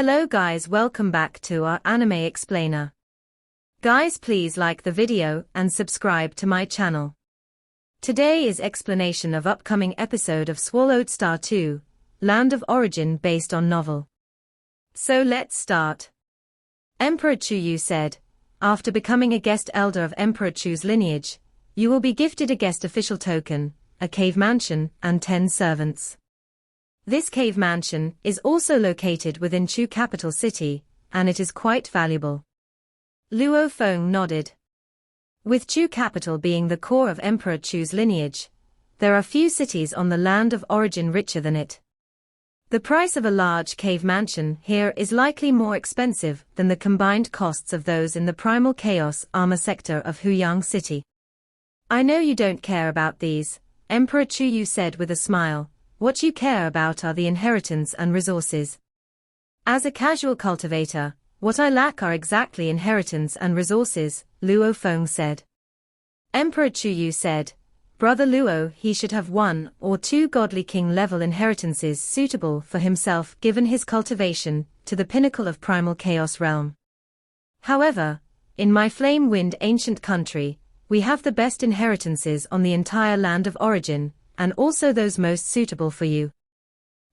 Hello guys, welcome back to our anime explainer. Guys, please like the video and subscribe to my channel. Today is explanation of upcoming episode of Swallowed Star 2, Land of Origin based on novel. So let's start. Emperor Chuyu said, after becoming a guest elder of Emperor Chu's lineage, you will be gifted a guest official token, a cave mansion, and 10 servants. This cave mansion is also located within Chu capital city, and it is quite valuable. Luo Feng nodded. With Chu capital being the core of Emperor Chu's lineage, there are few cities on the land of origin richer than it. The price of a large cave mansion here is likely more expensive than the combined costs of those in the Primal Chaos Armor sector of Huyang City. I know you don't care about these, Emperor Chuyu said with a smile. What you care about are the inheritance and resources. As a casual cultivator, what I lack are exactly inheritance and resources, Luo Feng said. Emperor Chuyu said, Brother Luo, he should have 1 or 2 godly king level inheritances suitable for himself given his cultivation to the pinnacle of primal chaos realm. However, in my flame wind ancient country, we have the best inheritances on the entire land of origin, and also those most suitable for you.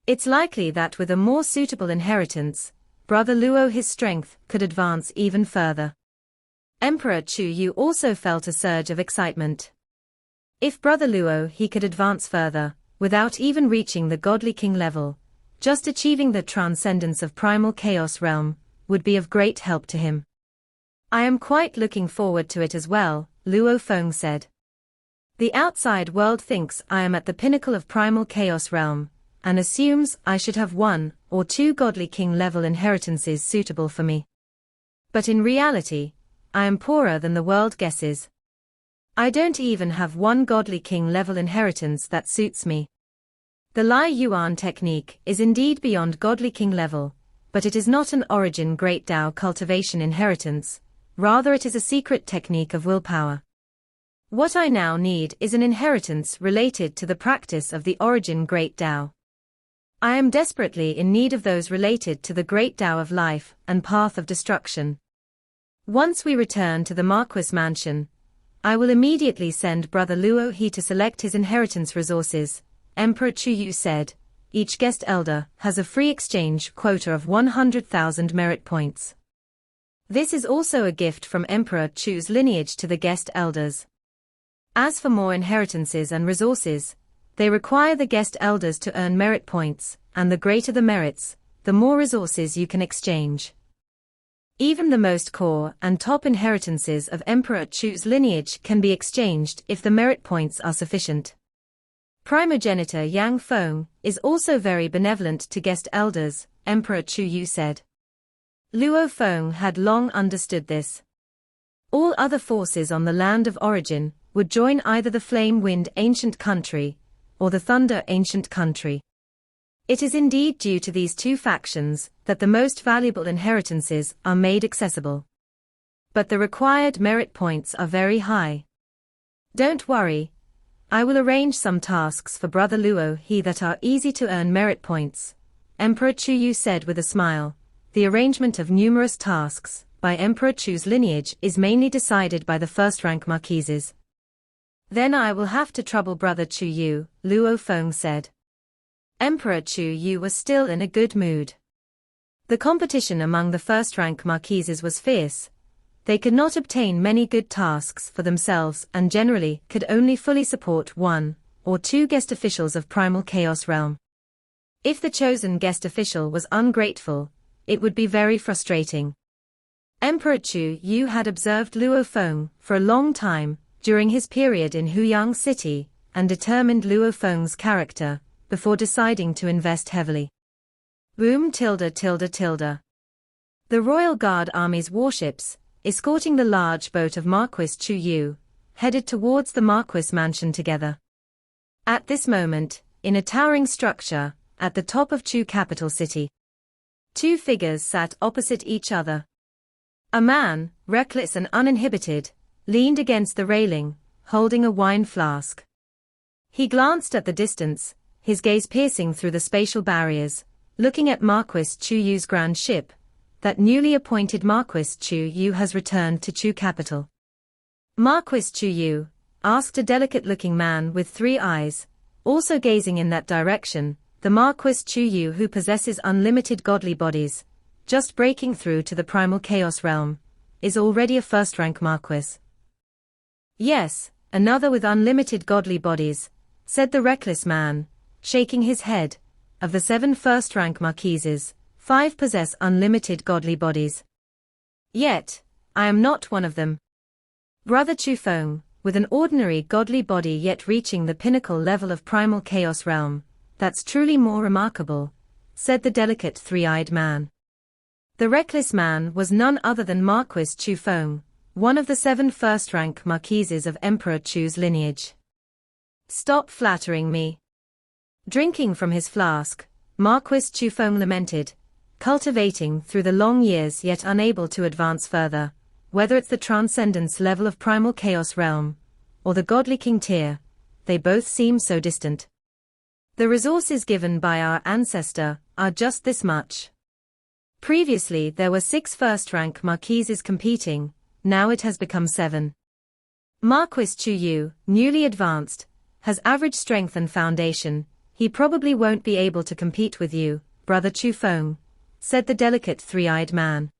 It's likely that with a more suitable inheritance, Brother Luo his strength could advance even further. Emperor Chuyu also felt a surge of excitement. If Brother Luo he could advance further, without even reaching the godly king level, just achieving the transcendence of primal chaos realm, would be of great help to him. I am quite looking forward to it as well, Luo Feng said. The outside world thinks I am at the pinnacle of primal chaos realm, and assumes I should have 1 or 2 godly king level inheritances suitable for me. But in reality, I am poorer than the world guesses. I don't even have 1 godly king level inheritance that suits me. The Lai Yuan technique is indeed beyond godly king level, but it is not an origin great Tao cultivation inheritance, rather it is a secret technique of willpower. What I now need is an inheritance related to the practice of the origin Great Tao. I am desperately in need of those related to the Great Tao of life and path of destruction. Once we return to the Marquis Mansion, I will immediately send Brother Luo he to select his inheritance resources, Emperor Chuyu said. Each guest elder has a free exchange quota of 100,000 merit points. This is also a gift from Emperor Chu's lineage to the guest elders. As for more inheritances and resources, they require the guest elders to earn merit points, and the greater the merits, the more resources you can exchange. Even the most core and top inheritances of Emperor Chu's lineage can be exchanged if the merit points are sufficient. Primogenitor Yang Feng is also very benevolent to guest elders, Emperor Chuyu said. Luo Feng had long understood this. All other forces on the land of origin would join either the Flame Wind Ancient Country, or the Thunder Ancient Country. It is indeed due to these 2 factions that the most valuable inheritances are made accessible. But the required merit points are very high. Don't worry, I will arrange some tasks for Brother Luo he that are easy to earn merit points, Emperor Chuyu said with a smile. The arrangement of numerous tasks by Emperor Chu's lineage is mainly decided by the first-rank marquises. Then I will have to trouble Brother Chuyu, Luo Feng said. Emperor Chuyu was still in a good mood. The competition among the first-rank marquises was fierce. They could not obtain many good tasks for themselves and generally could only fully support 1 or 2 guest officials of Primal Chaos Realm. If the chosen guest official was ungrateful, it would be very frustrating. Emperor Chuyu had observed Luo Feng for a long time during his period in Huyang City, and determined Luo Feng's character, before deciding to invest heavily. Boom tilde tilde tilde. The Royal Guard Army's warships, escorting the large boat of Marquis Chuyu, headed towards the Marquis Mansion together. At this moment, in a towering structure, at the top of Chu capital city, 2 figures sat opposite each other. A man, reckless and uninhibited, leaned against the railing, holding a wine flask. He glanced at the distance, his gaze piercing through the spatial barriers, looking at Marquis Chu Yu's grand ship. That newly appointed Marquis Chu Yu has returned to Chu capital. Marquis Chu Yu? Asked a delicate-looking man with 3 eyes, also gazing in that direction. The Marquis Chu Yu, who possesses unlimited godly bodies, just breaking through to the primal chaos realm, is already a first-rank Marquis. Yes, another with unlimited godly bodies, said the reckless man, shaking his head. Of the 7 first-rank Marquises, 5 possess unlimited godly bodies. Yet, I am not one of them. Brother Chu Feng, with an ordinary godly body yet reaching the pinnacle level of primal chaos realm, that's truly more remarkable, said the delicate 3-eyed man. The reckless man was none other than Marquis Chu Feng, one of the 7 first-rank Marquises of Emperor Chu's lineage. Stop flattering me. Drinking from his flask, Marquis Chu Feng lamented, cultivating through the long years yet unable to advance further, whether it's the transcendence level of primal chaos realm, or the godly king tier, they both seem so distant. The resources given by our ancestor are just this much. Previously there were 6 first-rank Marquises competing, now it has become 7. Marquis Chu Yu, newly advanced, has average strength and foundation. He probably won't be able to compete with you, Brother Chu Feng, said the delicate 3-eyed man.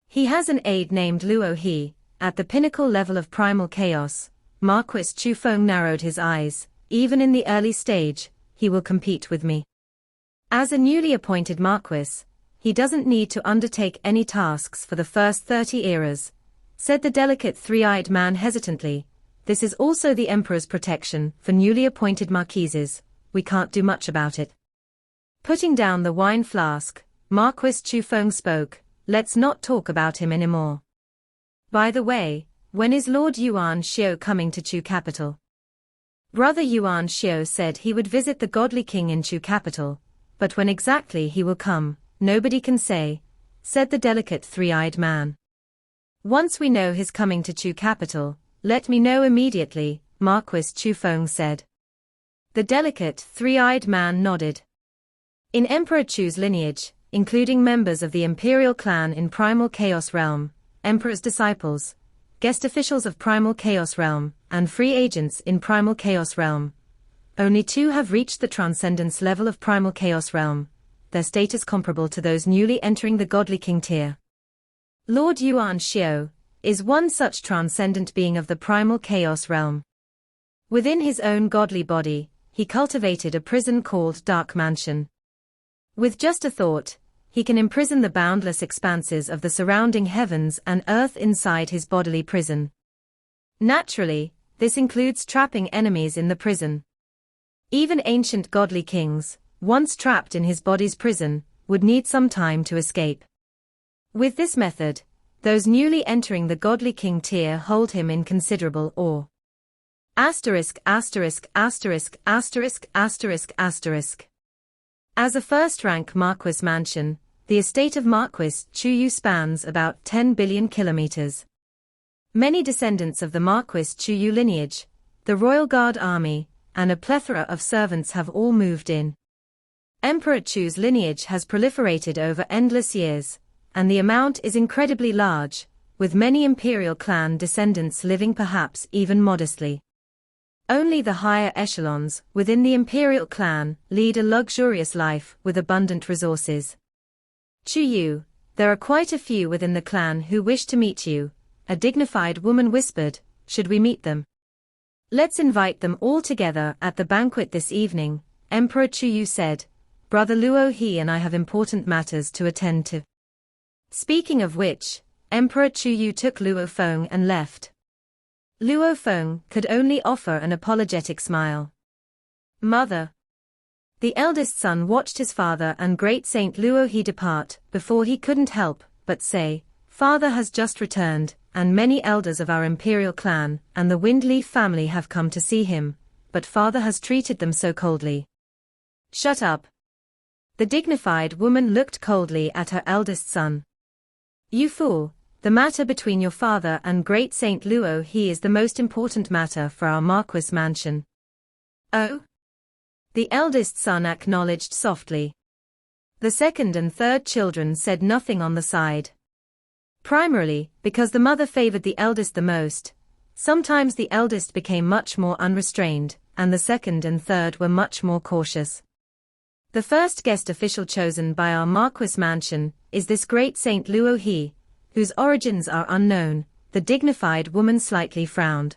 He has an aide named Luo He, at the pinnacle level of primal chaos. Marquis Chu Feng narrowed his eyes. Even in the early stage, he will compete with me. As a newly appointed Marquis, he doesn't need to undertake any tasks for the first 30 eras, said the delicate 3-eyed man hesitantly. This is also the Emperor's protection for newly appointed Marquises. We can't do much about it. Putting down the wine flask, Marquis Chu Feng spoke, let's not talk about him anymore. By the way, when is Lord Yuan Xiao coming to Chu capital? Brother Yuan Xiao said he would visit the godly king in Chu capital, but when exactly he will come, nobody can say, said the delicate 3-eyed man. Once we know his coming to Chu capital, let me know immediately, Marquis Chu Feng said. The delicate 3-eyed man nodded. In Emperor Chu's lineage, including members of the imperial clan in primal chaos realm, Emperor's disciples, guest officials of primal chaos realm, and free agents in primal chaos realm, only 2 have reached the transcendence level of primal chaos realm, their status comparable to those newly entering the godly king tier. Lord Yuan Xiao is one such transcendent being of the primal chaos realm. Within his own godly body, he cultivated a prison called Dark Mansion. With just a thought, he can imprison the boundless expanses of the surrounding heavens and earth inside his bodily prison. Naturally, this includes trapping enemies in the prison. Even ancient godly kings, once trapped in his body's prison, would need some time to escape. With this method, those newly entering the godly king tier hold him in considerable awe. Asterisk asterisk asterisk asterisk asterisk asterisk. As a first-rank Marquis mansion, the estate of Marquis Chu Yu spans about 10 billion kilometers. Many descendants of the Marquis Chu Yu lineage, the Royal Guard army, and a plethora of servants have all moved in. Emperor Chu's lineage has proliferated over endless years, and the amount is incredibly large, with many imperial clan descendants living perhaps even modestly. Only the higher echelons within the imperial clan lead a luxurious life with abundant resources. Chu Yu, there are quite a few within the clan who wish to meet you, a dignified woman whispered, should we meet them? Let's invite them all together at the banquet this evening, Emperor Chu Yu said. Brother Luo He and I have important matters to attend to. Speaking of which, Emperor Chu Yu took Luo Feng and left. Luo Feng could only offer an apologetic smile. Mother. The eldest son watched his father and great Saint Luo He depart before he couldn't help but say, Father has just returned, and many elders of our imperial clan and the Windleaf family have come to see him, but father has treated them so coldly. Shut up. The dignified woman looked coldly at her eldest son. You fool. The matter between your father and great Saint Luo He is the most important matter for our Marquis mansion. Oh? The eldest son acknowledged softly. The second and third children said nothing on the side. Primarily, because the mother favored the eldest the most. Sometimes the eldest became much more unrestrained, and the second and third were much more cautious. The first guest official chosen by our Marquis mansion is this great Saint Luo He, whose origins are unknown. The dignified woman slightly frowned.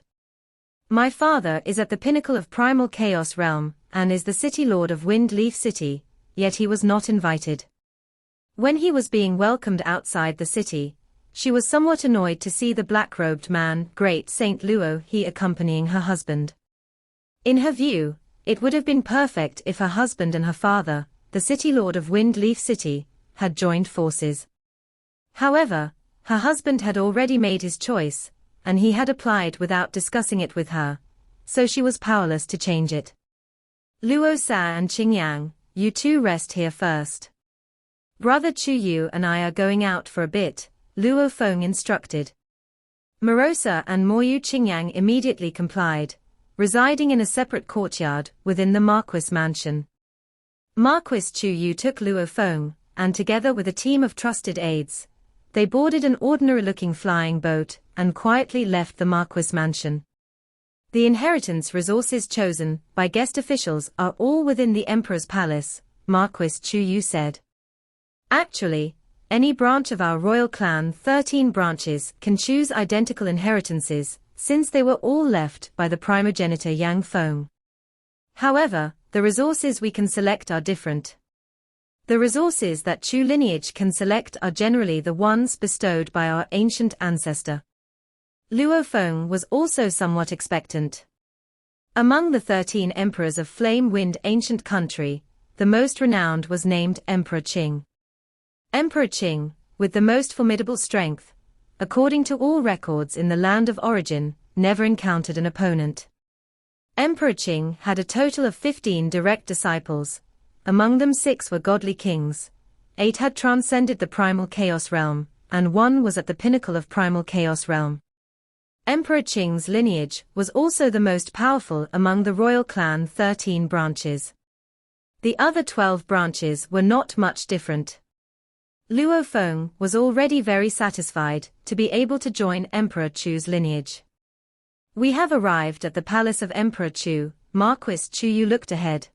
My father is at the pinnacle of primal chaos realm, and is the city lord of Wind Leaf City, yet he was not invited. When he was being welcomed outside the city, she was somewhat annoyed to see the black-robed man, great Saint Luo He, accompanying her husband. In her view, it would have been perfect if her husband and her father, the city lord of Wind Leaf City, had joined forces. However, her husband had already made his choice, and he had applied without discussing it with her, so she was powerless to change it. Luo Sa and Qingyang, you two rest here first. Brother Chu Yu and I are going out for a bit, Luo Feng instructed. Morosa and Moyu Qingyang immediately complied, residing in a separate courtyard within the Marquis mansion. Marquis Chu Yu took Luo Feng, and together with a team of trusted aides, they boarded an ordinary-looking flying boat and quietly left the Marquis mansion. The inheritance resources chosen by guest officials are all within the Emperor's palace, Marquis Chu Yu said. Actually, any branch of our royal clan, 13 branches, can choose identical inheritances, since they were all left by the primogenitor Yang Feng. However, the resources we can select are different. The resources that Chu lineage can select are generally the ones bestowed by our ancient ancestor. Luo Feng was also somewhat expectant. Among the 13 emperors of Flame Wind ancient country, the most renowned was named Emperor Qing. Emperor Qing, with the most formidable strength, according to all records in the land of origin, never encountered an opponent. Emperor Qing had a total of 15 direct disciples. Among them 6 were godly kings, 8 had transcended the primal chaos realm, and 1 was at the pinnacle of primal chaos realm. Emperor Qing's lineage was also the most powerful among the royal clan 13 branches. The other 12 branches were not much different. Luo Feng was already very satisfied to be able to join Emperor Chu's lineage. We have arrived at the palace of Emperor Chu, Marquis Chu Yu looked ahead.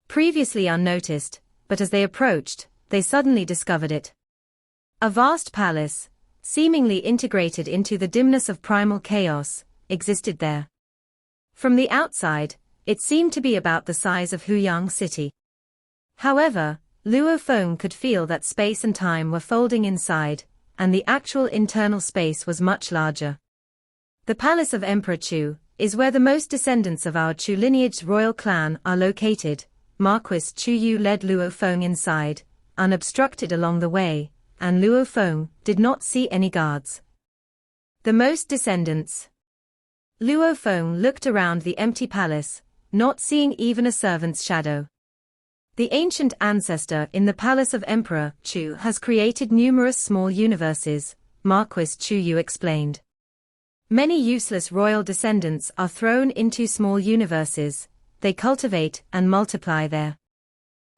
Previously unnoticed, but as they approached, they suddenly discovered it. A vast palace, seemingly integrated into the dimness of primal chaos, existed there. From the outside, it seemed to be about the size of Huyang City. However, Luo Feng could feel that space and time were folding inside, and the actual internal space was much larger. The palace of Emperor Chu is where the most descendants of our Chu lineage's royal clan are located. Marquis Chu Yu led Luo Feng inside, unobstructed along the way, and Luo Feng did not see any guards. The most descendants. Luo Feng looked around the empty palace, not seeing even a servant's shadow. The ancient ancestor in the palace of Emperor Chu has created numerous small universes, Marquis Chu Yu explained. Many useless royal descendants are thrown into small universes. They cultivate and multiply there.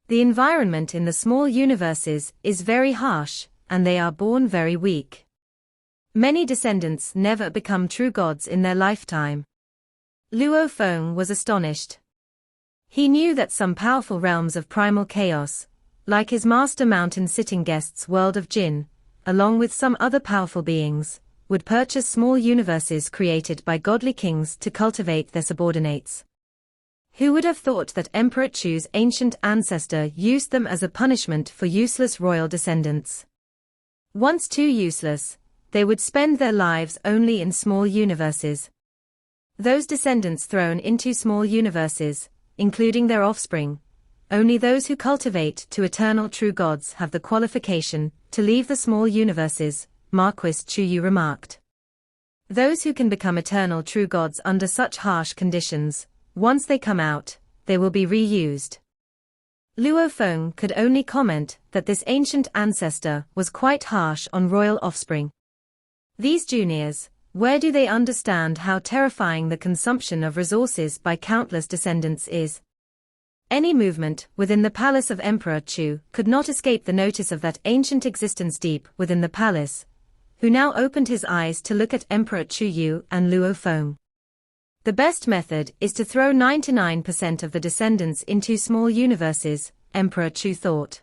The environment in the small universes is very harsh, and they are born very weak. Many descendants never become true gods in their lifetime. Luo Feng was astonished. He knew that some powerful realms of primal chaos, like his master mountain sitting guest's world of Jin, along with some other powerful beings, would purchase small universes created by godly kings to cultivate their subordinates. Who would have thought that Emperor Chu's ancient ancestor used them as a punishment for useless royal descendants? Once too useless, they would spend their lives only in small universes. Those descendants thrown into small universes, including their offspring, only those who cultivate to eternal true gods have the qualification to leave the small universes, Marquis Chu Yu remarked. Those who can become eternal true gods under such harsh conditions, once they come out, they will be reused. Luo Feng could only comment that this ancient ancestor was quite harsh on royal offspring. These juniors, where do they understand how terrifying the consumption of resources by countless descendants is? Any movement within the palace of Emperor Chu could not escape the notice of that ancient existence deep within the palace, who now opened his eyes to look at Emperor Chu Yu and Luo Feng. The best method is to throw 99% of the descendants into small universes, Emperor Chu thought.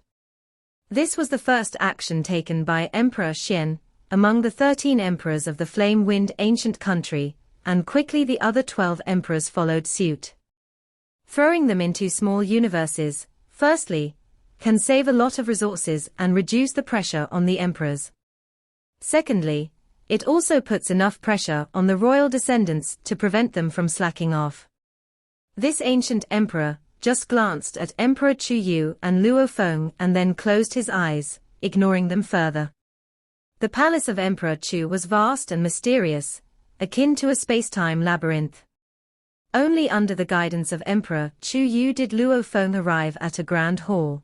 This was the first action taken by Emperor Xian, among the 13 emperors of the flame-wind ancient country, and quickly the other 12 emperors followed suit. Throwing them into small universes, firstly, can save a lot of resources and reduce the pressure on the emperors. Secondly, it also puts enough pressure on the royal descendants to prevent them from slacking off. This ancient emperor just glanced at Emperor Chu Yu and Luo Feng and then closed his eyes, ignoring them further. The palace of Emperor Chu was vast and mysterious, akin to a space-time labyrinth. Only under the guidance of Emperor Chu Yu did Luo Feng arrive at a grand hall.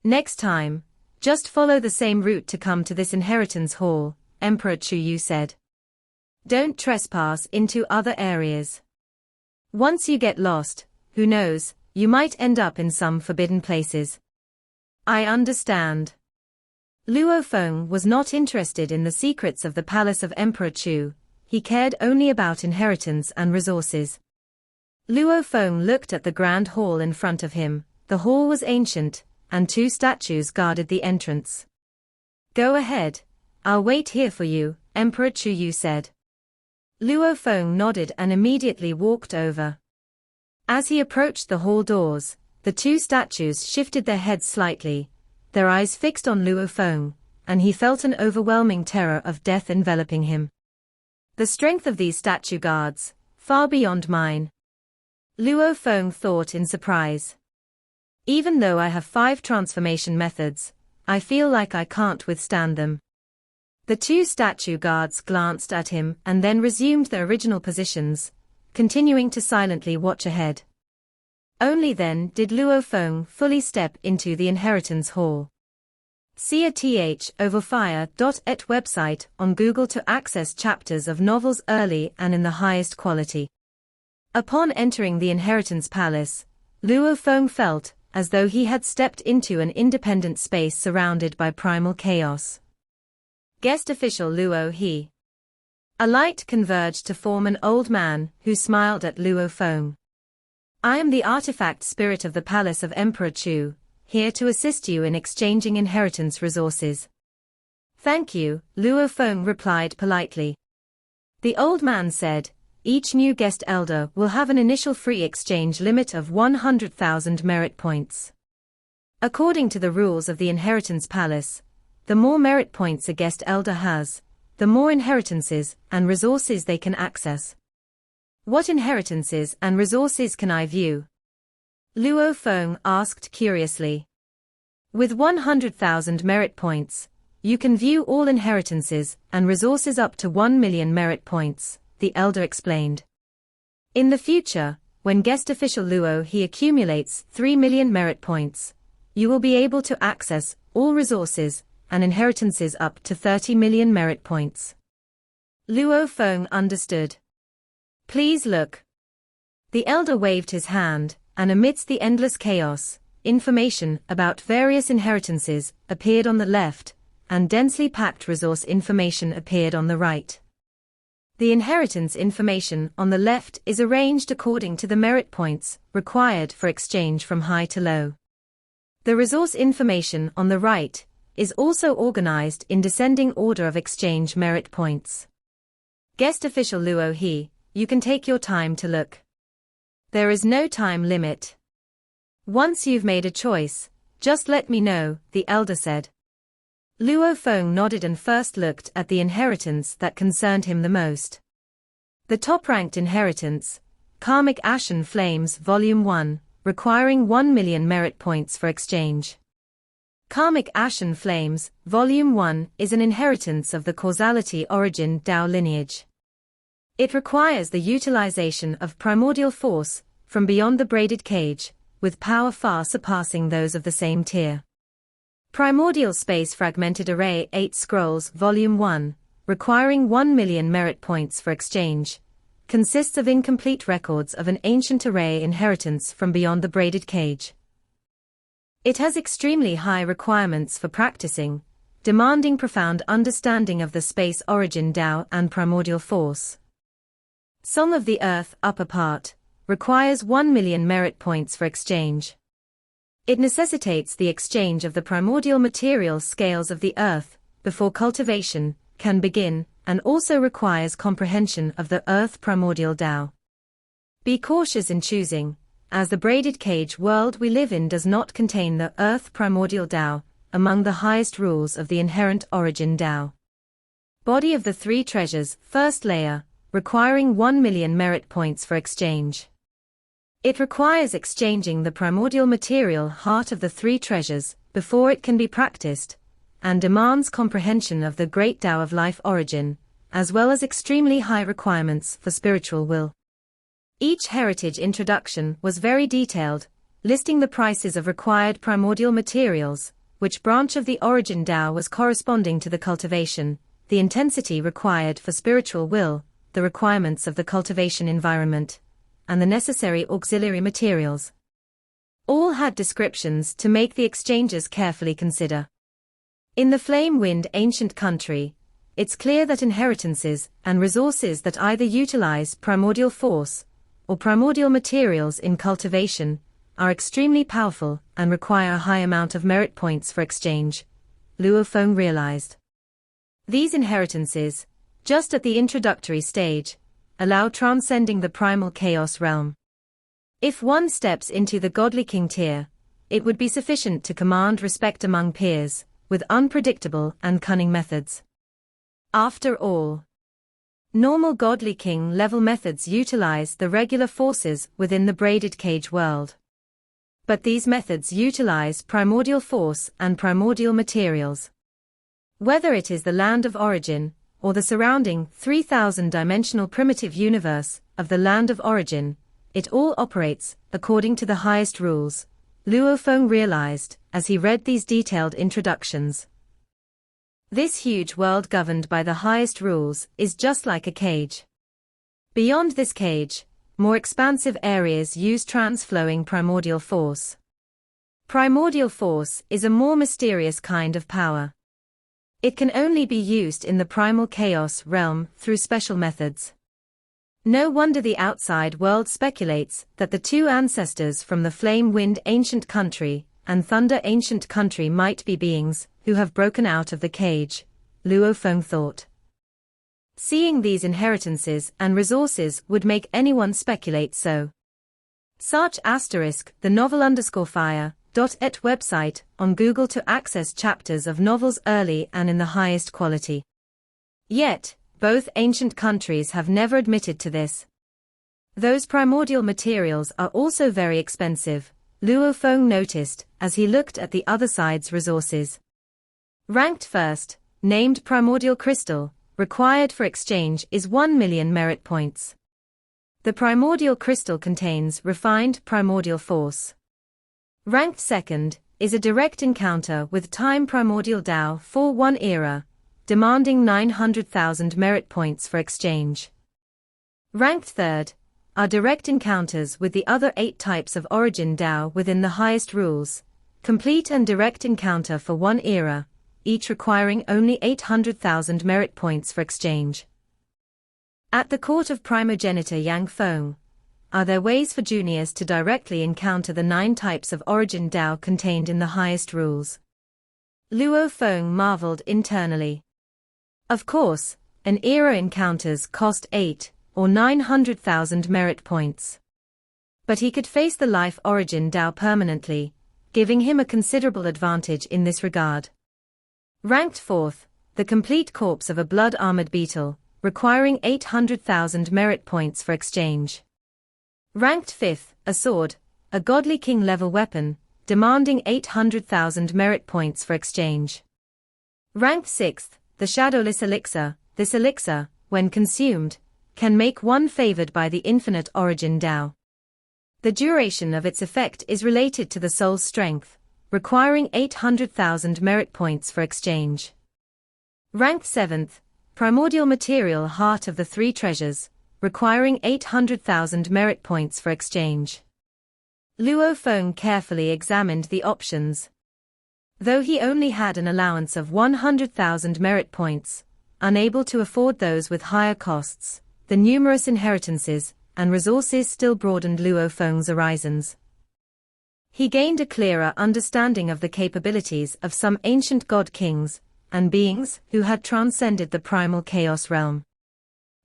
Next time, just follow the same route to come to this inheritance hall, Emperor Chu Yu said. Don't trespass into other areas. Once you get lost, who knows, you might end up in some forbidden places. I understand. Luo Feng was not interested in the secrets of the palace of Emperor Chu, he cared only about inheritance and resources. Luo Feng looked at the grand hall in front of him. The hall was ancient, and 2 statues guarded the entrance. Go ahead, I'll wait here for you, Emperor Chu Yu said. Luo Feng nodded and immediately walked over. As he approached the hall doors, the 2 statues shifted their heads slightly, their eyes fixed on Luo Feng, and he felt an overwhelming terror of death enveloping him. The strength of these statue guards, far beyond mine. Luo Feng thought in surprise. Even though I have 5 transformation methods, I feel like I can't withstand them. The 2 statue guards glanced at him and then resumed their original positions, continuing to silently watch ahead. Only then did Luo Feng fully step into the inheritance hall. See a th/overfire.et website on Google to access chapters of novels early and in the highest quality. Upon entering the inheritance palace, Luo Feng felt as though he had stepped into an independent space surrounded by primal chaos. Guest official Luo He. A light converged to form an old man who smiled at Luo Feng. I am the artifact spirit of the palace of Emperor Chu, here to assist you in exchanging inheritance resources. Thank you, Luo Feng replied politely. The old man said, each new guest elder will have an initial free exchange limit of 100,000 merit points. According to the rules of the inheritance palace, the more merit points a guest elder has, the more inheritances and resources they can access. What inheritances and resources can I view? Luo Feng asked curiously. With 100,000 merit points, you can view all inheritances and resources up to 1 million merit points, the elder explained. In the future, when guest official Luo He accumulates 3 million merit points, you will be able to access all resources and inheritances up to 30 million merit points. Luo Feng understood. Please look. The elder waved his hand, and amidst the endless chaos, information about various inheritances appeared on the left, and densely packed resource information appeared on the right. The inheritance information on the left is arranged according to the merit points required for exchange from high to low. The resource information on the right is also organized in descending order of exchange merit points. Guest official Luo He, you can take your time to look. There is no time limit. Once you've made a choice, just let me know, the elder said. Luo Feng nodded and first looked at the inheritance that concerned him the most. The top-ranked inheritance, Karmic Ashen Flames Volume 1, requiring 1 million merit points for exchange. Karmic Ashen Flames, Volume 1 is an inheritance of the Causality Origin Tao lineage. It requires the utilization of primordial force from beyond the braided cage, with power far surpassing those of the same tier. Primordial Space Fragmented Array 8 Scrolls Volume 1, requiring 1 million merit points for exchange, consists of incomplete records of an ancient array inheritance from beyond the braided cage. It has extremely high requirements for practicing, demanding profound understanding of the space origin Tao and primordial force. Song of the Earth upper part requires 1 million merit points for exchange. It necessitates the exchange of the primordial material scales of the earth before cultivation can begin, and also requires comprehension of the earth primordial Tao. Be cautious in choosing, as the braided cage world we live in does not contain the earth primordial Tao among the highest rules of the inherent origin Tao. Body of the three treasures, first layer, requiring 1 million merit points for exchange. It requires exchanging the primordial material heart of the three treasures before it can be practiced, and demands comprehension of the great Tao of life origin, as well as extremely high requirements for spiritual will. Each heritage introduction was very detailed, listing the prices of required primordial materials, which branch of the origin Tao was corresponding to the cultivation, the intensity required for spiritual will, the requirements of the cultivation environment, and the necessary auxiliary materials. All had descriptions to make the exchanges carefully consider. In the flame-wind ancient country, it's clear that inheritances and resources that either utilize primordial force or primordial materials in cultivation are extremely powerful and require a high amount of merit points for exchange, Luo Feng realized. These inheritances, just at the introductory stage, allow transcending the primal chaos realm. If one steps into the godly king tier, it would be sufficient to command respect among peers, with unpredictable and cunning methods. After all, normal godly king level methods utilize the regular forces within the braided cage world. But these methods utilize primordial force and primordial materials. Whether it is the land of origin, or the surrounding 3,000-dimensional primitive universe of the land of origin, it all operates according to the highest rules, Luo Feng realized as he read these detailed introductions. This huge world governed by the highest rules is just like a cage. Beyond this cage, more expansive areas use trans-flowing primordial force. Primordial force is a more mysterious kind of power. It can only be used in the primal chaos realm through special methods. No wonder the outside world speculates that the two ancestors from the flame-wind ancient country and thunder ancient country might be beings who have broken out of the cage, Luo Feng thought. Seeing these inheritances and resources would make anyone speculate so. Search the novel_fire.et website on Google to access chapters of novels early and in the highest quality. Yet, both ancient countries have never admitted to this. Those primordial materials are also very expensive, Luo Feng noticed as he looked at the other side's resources. Ranked first, named primordial crystal, required for exchange is 1 million merit points. The primordial crystal contains refined primordial force. Ranked second is a direct encounter with time primordial Tao for one era, demanding 900,000 merit points for exchange. Ranked third are direct encounters with the other 8 types of origin Tao within the highest rules, complete and direct encounter for one era, each requiring only 800,000 merit points for exchange. At the court of primogenitor Yang Feng, are there ways for juniors to directly encounter the 9 types of origin Tao contained in the highest rules? Luo Feng marveled internally. Of course, an era encounters cost 8 or 900,000 merit points. But he could face the life origin Tao permanently, giving him a considerable advantage in this regard. Ranked fourth, the complete corpse of a blood-armored beetle, requiring 800,000 merit points for exchange. Ranked fifth, a sword, a godly king-level weapon, demanding 800,000 merit points for exchange. Ranked sixth, the shadowless elixir. This elixir, when consumed, can make one favored by the infinite origin Tao. The duration of its effect is related to the soul's strength, requiring 800,000 merit points for exchange. Ranked seventh, primordial material heart of the 3 treasures, requiring 800,000 merit points for exchange. Luo Feng carefully examined the options. Though he only had an allowance of 100,000 merit points, unable to afford those with higher costs, the numerous inheritances and resources still broadened Luo Feng's horizons. He gained a clearer understanding of the capabilities of some ancient god kings and beings who had transcended the primal chaos realm.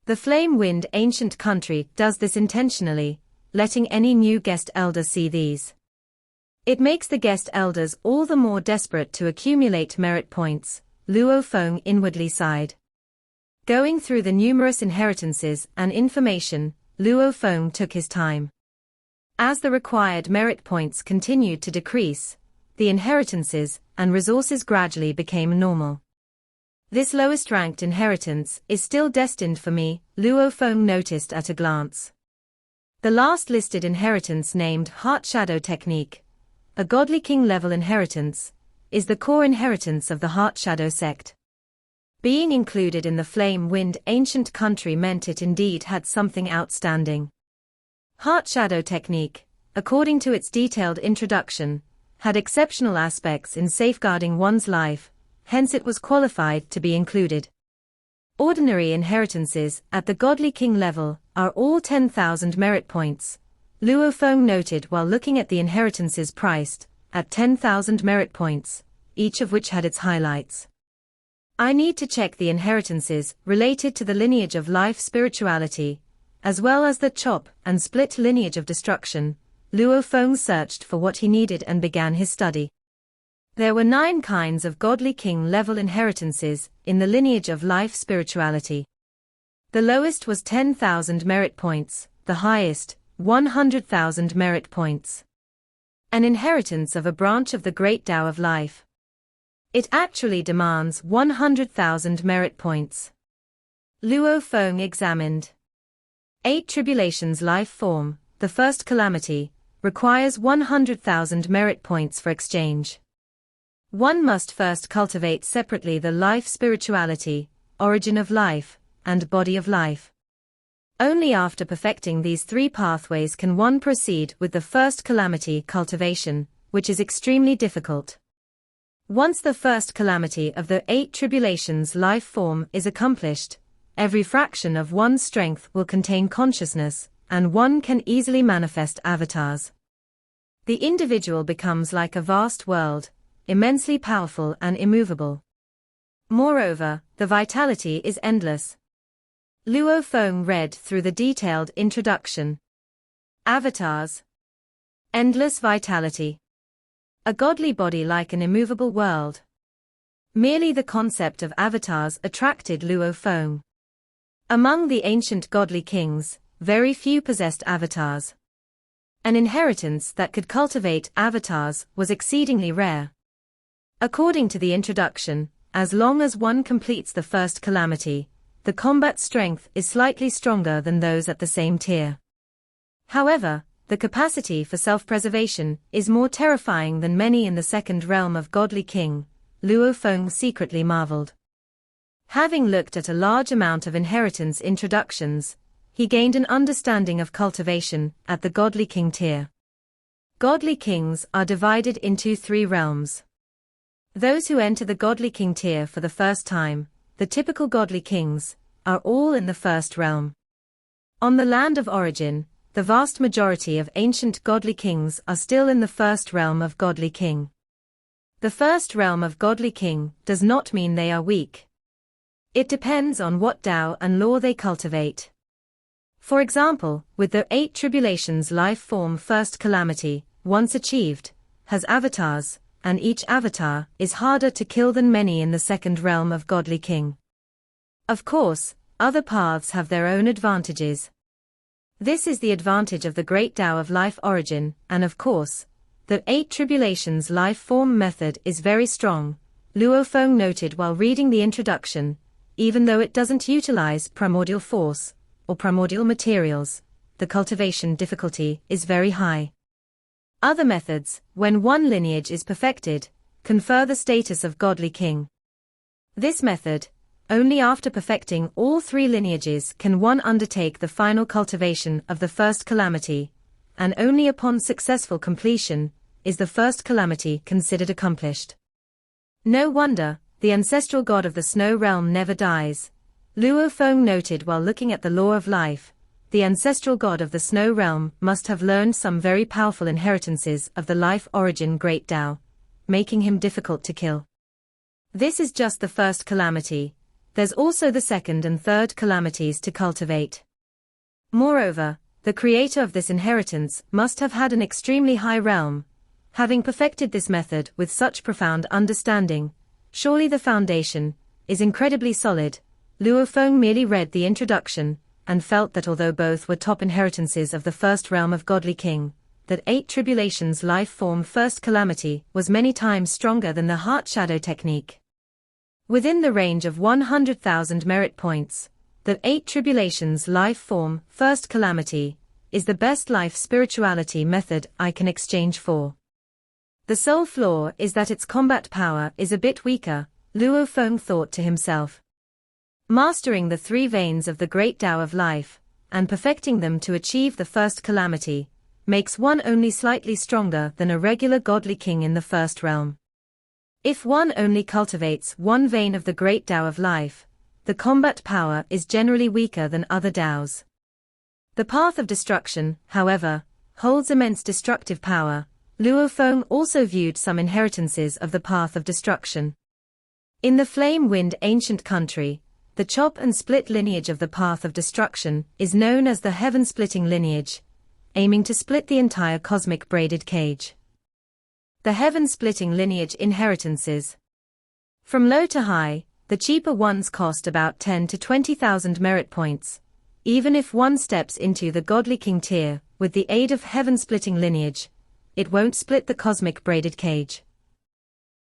The Flame-Wind ancient country does this intentionally, letting any new guest elder see these. It makes the guest elders all the more desperate to accumulate merit points, Luo Feng inwardly sighed. Going through the numerous inheritances and information, Luo Feng took his time. As the required merit points continued to decrease, the inheritances and resources gradually became normal. This lowest-ranked inheritance is still destined for me, Luo Feng noticed at a glance. The last listed inheritance, named Heart Shadow Technique, a Godly King-level inheritance, is the core inheritance of the Heart Shadow sect. Being included in the Flame-Wind ancient country meant it indeed had something outstanding. Heart Shadow Technique, according to its detailed introduction, had exceptional aspects in safeguarding one's life, hence it was qualified to be included. Ordinary inheritances at the Godly King level are all 10,000 merit points, Luo Feng noted while looking at the inheritances priced at 10,000 merit points, each of which had its highlights. I need to check the inheritances related to the lineage of life spirituality, as well as the chop and split lineage of destruction. Luo Feng searched for what he needed and began his study. There were 9 kinds of Godly King-level inheritances in the lineage of life spirituality. The lowest was 10,000 merit points, the highest, 100,000 merit points. An inheritance of a branch of the Great Tao of Life. It actually demands 100,000 merit points. Luo Feng examined. 8 Tribulations Life Form, the first calamity, requires 100,000 merit points for exchange. One must first cultivate separately the life spirituality, origin of life, and body of life. Only after perfecting these 3 pathways can one proceed with the first calamity cultivation, which is extremely difficult. Once the first calamity of the 8 Tribulations life form is accomplished, every fraction of one's strength will contain consciousness, and one can easily manifest avatars. The individual becomes like a vast world, immensely powerful and immovable. Moreover, the vitality is endless. Luo Feng read through the detailed introduction. Avatars. Endless vitality. A godly body like an immovable world. Merely the concept of avatars attracted Luo Feng. Among the ancient godly kings, very few possessed avatars. An inheritance that could cultivate avatars was exceedingly rare. According to the introduction, as long as one completes the first calamity, the combat strength is slightly stronger than those at the same tier. However, the capacity for self-preservation is more terrifying than many in the second realm of Godly King, Luo Feng secretly marveled. Having looked at a large amount of inheritance introductions, he gained an understanding of cultivation at the Godly King tier. Godly Kings are divided into 3 realms. Those who enter the Godly King tier for the first time, the typical Godly Kings, are all in the first realm. On the land of origin, the vast majority of ancient Godly Kings are still in the first realm of Godly King. The first realm of Godly King does not mean they are weak. It depends on what Tao and law they cultivate. For example, with the 8 Tribulations life form first calamity, once achieved, has avatars, and each avatar is harder to kill than many in the second realm of Godly King. Of course, other paths have their own advantages. This is the advantage of the Great Tao of Life origin, and of course, the 8 Tribulations life form method is very strong, Luo Feng noted while reading the introduction. Even though it doesn't utilize primordial force or primordial materials, the cultivation difficulty is very high. Other methods, when one lineage is perfected, confer the status of Godly King. This method, Only after perfecting all three lineages can one undertake the final cultivation of the first calamity, and only upon successful completion is the first calamity considered accomplished. No wonder the ancestral god of the snow realm never dies, Luo Feng noted while looking at the law of life. The ancestral god of the snow realm must have learned some very powerful inheritances of the life origin Great Tao, making him difficult to kill. This is just the first calamity. There's also the second and third calamities to cultivate. Moreover, the creator of this inheritance must have had an extremely high realm. Having perfected this method with such profound understanding, surely the foundation is incredibly solid. Luo Feng merely read the introduction and felt that although both were top inheritances of the first realm of Godly King, that 8 Tribulations life form first calamity was many times stronger than the heart shadow technique. Within the range of 100,000 merit points, that 8 Tribulations life form first calamity is the best life spirituality method I can exchange for. The sole flaw is that its combat power is a bit weaker, Luo Feng thought to himself. Mastering the 3 veins of the Great Tao of life, and perfecting them to achieve the first calamity, makes one only slightly stronger than a regular Godly King in the first realm. If one only cultivates one vein of the Great Tao of life, the combat power is generally weaker than other Taos. The path of destruction, however, holds immense destructive power. Luo Feng also viewed some inheritances of the path of destruction. In the flame-wind ancient country, the chop and split lineage of the path of destruction is known as the heaven-splitting lineage, aiming to split the entire cosmic braided cage. The heaven-splitting lineage inheritances. From low to high, the cheaper ones cost about 10 to 20,000 merit points. Even if one steps into the Godly King tier with the aid of heaven-splitting lineage, it won't split the cosmic braided cage.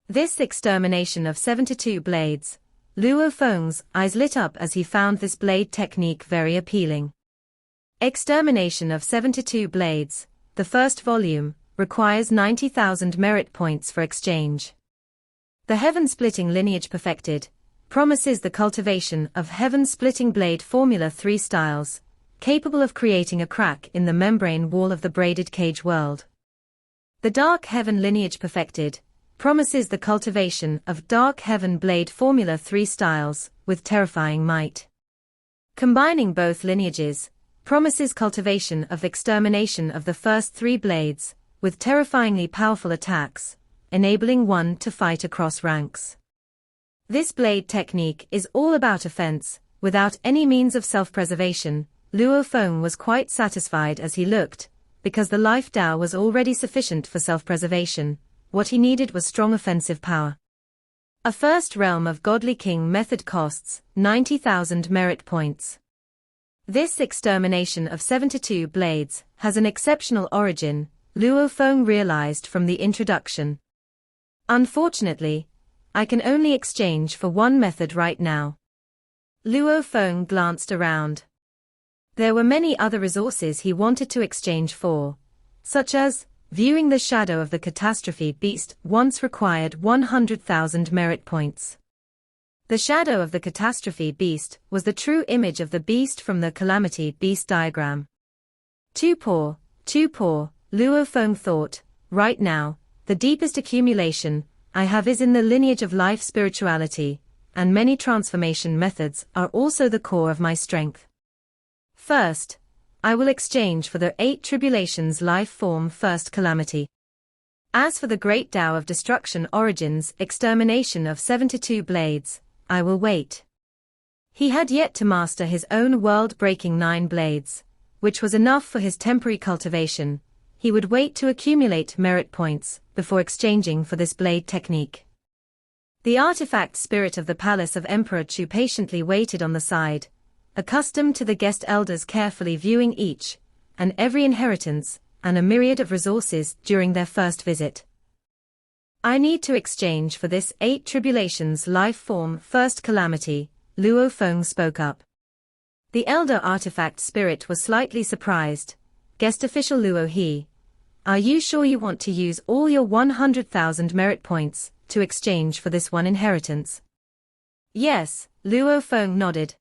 This extermination of 72 blades. Luo Feng's eyes lit up as he found this blade technique very appealing. Extermination of 72 blades, the first volume, requires 90,000 merit points for exchange. The heaven-splitting lineage perfected promises the cultivation of heaven-splitting blade formula 3 styles, capable of creating a crack in the membrane wall of the braided cage world. The dark heaven lineage perfected promises the cultivation of dark heaven blade formula 3 styles with terrifying might. Combining both lineages promises cultivation of extermination of the first 3 blades with terrifyingly powerful attacks, enabling one to fight across ranks. This blade technique is all about offense, without any means of self-preservation. Luo Feng was quite satisfied as he looked, because the life Tao was already sufficient for self-preservation. What he needed was strong offensive power. A first realm of Godly King method costs 90,000 merit points. This extermination of 72 blades has an exceptional origin, Luo Feng realized from the introduction. Unfortunately, I can only exchange for one method right now. Luo Feng glanced around. There were many other resources he wanted to exchange for, such as viewing the shadow of the catastrophe beast once required 100,000 merit points. The shadow of the catastrophe beast was the true image of the beast from the calamity beast diagram. Too poor, Luo Feng thought. Right now, the deepest accumulation I have is in the lineage of life spirituality, and many transformation methods are also the core of my strength. First, I will exchange for the 8 Tribulations life form first calamity. As for the Great Tao of Destruction origins extermination of 72 blades, I will wait. He had yet to master his own world-breaking 9 blades, which was enough for his temporary cultivation. He would wait to accumulate merit points before exchanging for this blade technique. The artifact spirit of the palace of Emperor Chu patiently waited on the side, accustomed to the guest elders carefully viewing each and every inheritance and a myriad of resources during their first visit. I need to exchange for this 8 Tribulations life form first calamity, Luo Feng spoke up. The elder artifact spirit was slightly surprised. Guest official Luo He, are you sure you want to use all your 100,000 merit points to exchange for this one inheritance? Yes, Luo Feng nodded.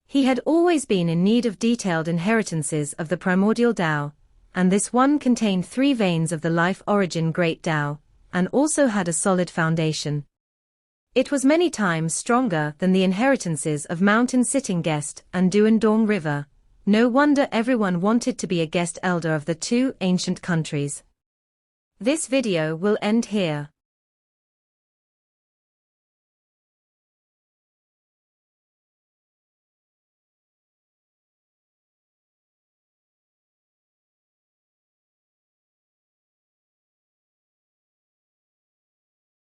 He had always been in need of detailed inheritances of the primordial Tao, and this one contained 3 veins of the life origin Great Tao, and also had a solid foundation. It was many times stronger than the inheritances of Mountain Sitting Guest and Duandong River. No wonder everyone wanted to be a guest elder of the 2 ancient countries. This video will end here.